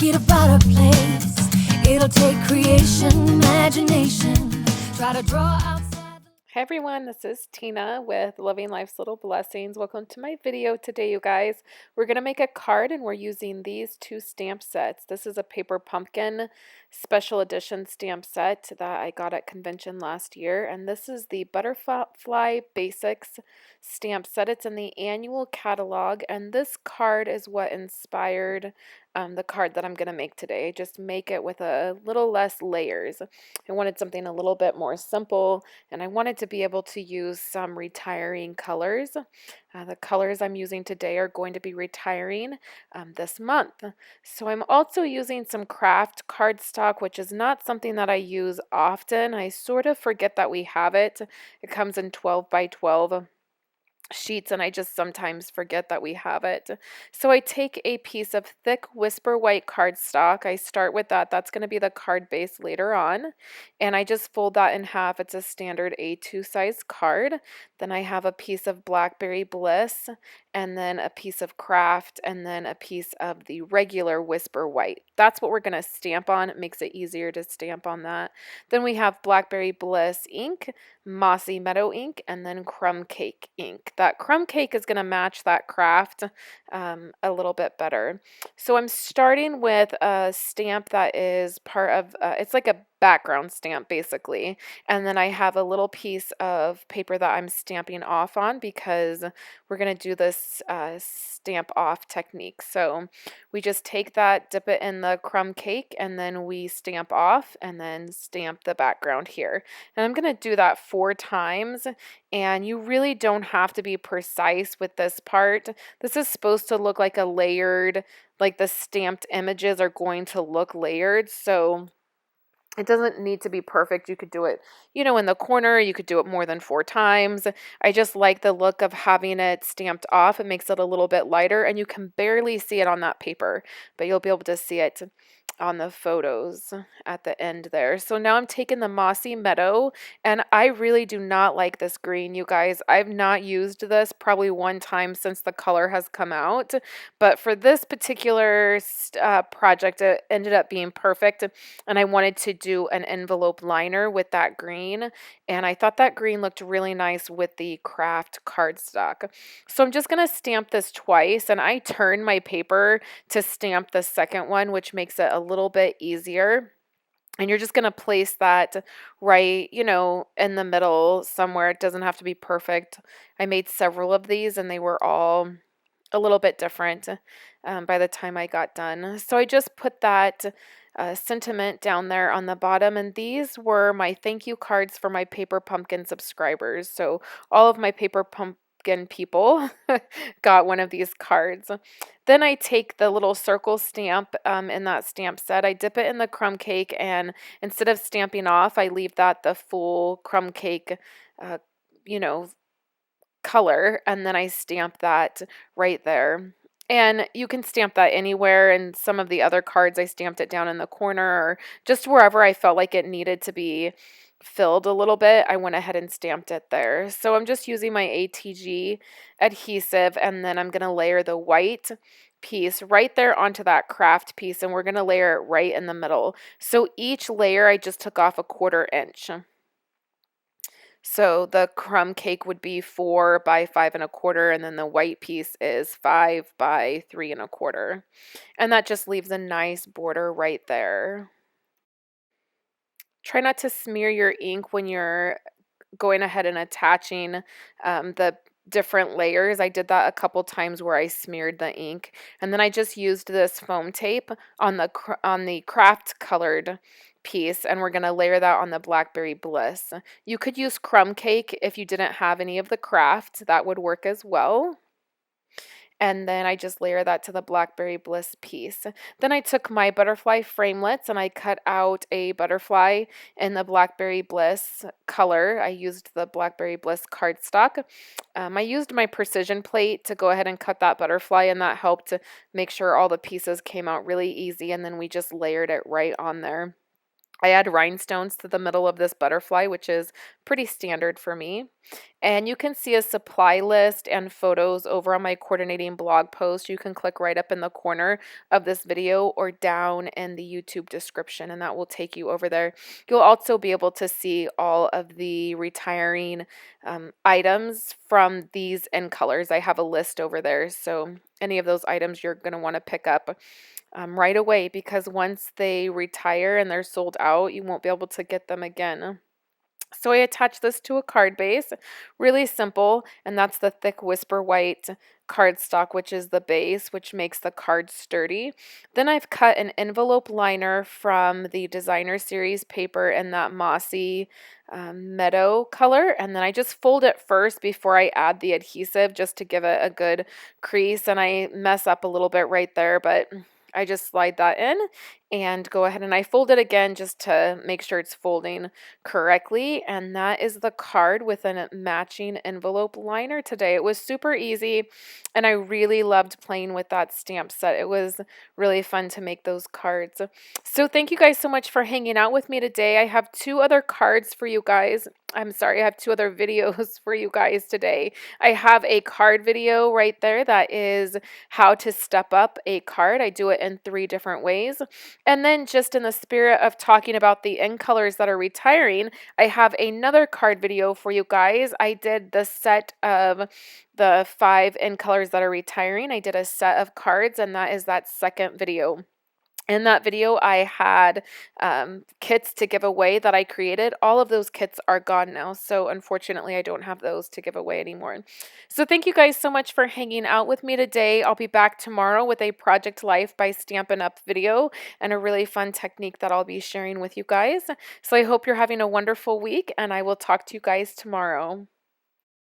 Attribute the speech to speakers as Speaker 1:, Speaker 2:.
Speaker 1: make it a better place. It'll take creation, imagination. Try to draw outside.
Speaker 2: Hey everyone, this is Tina with Living Life's Little Blessings. Welcome to my video today, you guys. We're going to make a card and we're using these two stamp sets. This is a Paper Pumpkin special edition stamp set that I got at convention last year, and this is the Butterfly Basics stamp set. It's in the annual catalog, and this card is what inspired the card that I'm going to make today. Just make it with a little less layers. I wanted something a little bit more simple, and I wanted to be able to use some retiring colors. The colors I'm using today are going to be retiring this month. So I'm also using some craft cardstock, which is not something that I use often. I sort of forget that we have it. It comes in 12 by 12 sheets, and I just sometimes forget that we have it. So I take a piece of thick whisper white cardstock. I start with that. That's going to be the card base later on. And I just fold that in half. It's a standard A2 size card. Then I have a piece of Blackberry Bliss, and then a piece of craft, and then a piece of the regular whisper white. That's what we're going to stamp on. It makes it easier to stamp on that. Then we have Blackberry Bliss ink, Mossy Meadow ink, and then Crumb Cake ink. That crumb cake is going to match that craft a little bit better. So I'm starting with a stamp that is part of, it's like a background stamp basically, and then I have a little piece of paper that I'm stamping off on because we're going to do this stamp off technique. So we just take that, dip it in the crumb cake, and then we stamp off and then stamp the background here. And I'm going to do that 4 times, and you really don't have to be precise with this part. This is supposed to look like a layered, like the stamped images are going to look layered, so it doesn't need to be perfect. You could do it, in the corner. You could do it more than 4 times. I just like the look of having it stamped off. It makes it a little bit lighter, and you can barely see it on that paper, but you'll be able to see it on the photos at the end there. So now I'm taking the Mossy Meadow, and I really do not like this green, you guys. I've not used this probably 1 time since the color has come out, but for this particular project, it ended up being perfect, and I wanted to do an envelope liner with that green, and I thought that green looked really nice with the craft cardstock. So I'm just going to stamp this twice, and I turn my paper to stamp the second one, which makes it a little bit easier. And you're just going to place that right, in the middle somewhere. It doesn't have to be perfect. I made several of these, and they were all a little bit different by the time I got done. So I just put that sentiment down there on the bottom, and these were my thank you cards for my Paper Pumpkin subscribers. So all of my Paper Pumpkin people got one of these cards. Then I take the little circle stamp in that stamp set. I dip it in the crumb cake, and instead of stamping off, I leave that the full crumb cake, you know, color, and then I stamp that right there. And you can stamp that anywhere, and some of the other cards I stamped it down in the corner or just wherever I felt like it needed to be filled a little bit. I went ahead and stamped it there. So I'm just using my ATG adhesive, and then I'm going to layer the white piece right there onto that craft piece, and we're going to layer it right in the middle. So each layer I just took off 1/4 inch. So the crumb cake would be 4 by 5 1/4, and then the white piece is 5 by 3 1/4. And that just leaves a nice border right there. Try not to smear your ink when you're going ahead and attaching the different layers. I did that a couple times where I smeared the ink, and then I just used this foam tape on the craft colored piece, and we're going to layer that on the Blackberry Bliss. You could use crumb cake if you didn't have any of the craft. That would work as well. And then I just layer that to the Blackberry Bliss piece. Then I took my Butterfly Framelits and I cut out a butterfly in the Blackberry Bliss color. I used the Blackberry Bliss cardstock. I used my precision plate to go ahead and cut that butterfly, and that helped to make sure all the pieces came out really easy, and then we just layered it right on there. I add rhinestones to the middle of this butterfly, which is pretty standard for me. And you can see a supply list and photos over on my coordinating blog post. You can click right up in the corner of this video or down in the YouTube description, and that will take you over there. You'll also be able to see all of the retiring items from these end colors. I have a list over there, so any of those items you're going to want to pick up right away, because once they retire and they're sold out, you won't be able to get them again. So I attach this to a card base, really simple, and that's the thick whisper white cardstock, which is the base, which makes the card sturdy. Then I've cut an envelope liner from the designer series paper in that mossy meadow color, and then I just fold it first before I add the adhesive, just to give it a good crease. And I mess up a little bit right there, but I just slide that in and go ahead and I fold it again just to make sure it's folding correctly. And that is the card with a matching envelope liner today. It was super easy, and I really loved playing with that stamp set. It was really fun to make those cards. So thank you guys so much for hanging out with me today. I have two other cards for you guys. I'm sorry, I have two other videos for you guys today. I have a card video right there that is how to step up a card. I do it in 3 different ways. And then, just in the spirit of talking about the end colors that are retiring, I have another card video for you guys. I did the set of the 5 end colors that are retiring. I did a set of cards, and that is that second video. In that video, I had kits to give away that I created. All of those kits are gone now, so unfortunately, I don't have those to give away anymore. So thank you guys so much for hanging out with me today. I'll be back tomorrow with a Project Life by Stampin' Up! Video and a really fun technique that I'll be sharing with you guys. So I hope you're having a wonderful week, and I will talk to you guys tomorrow.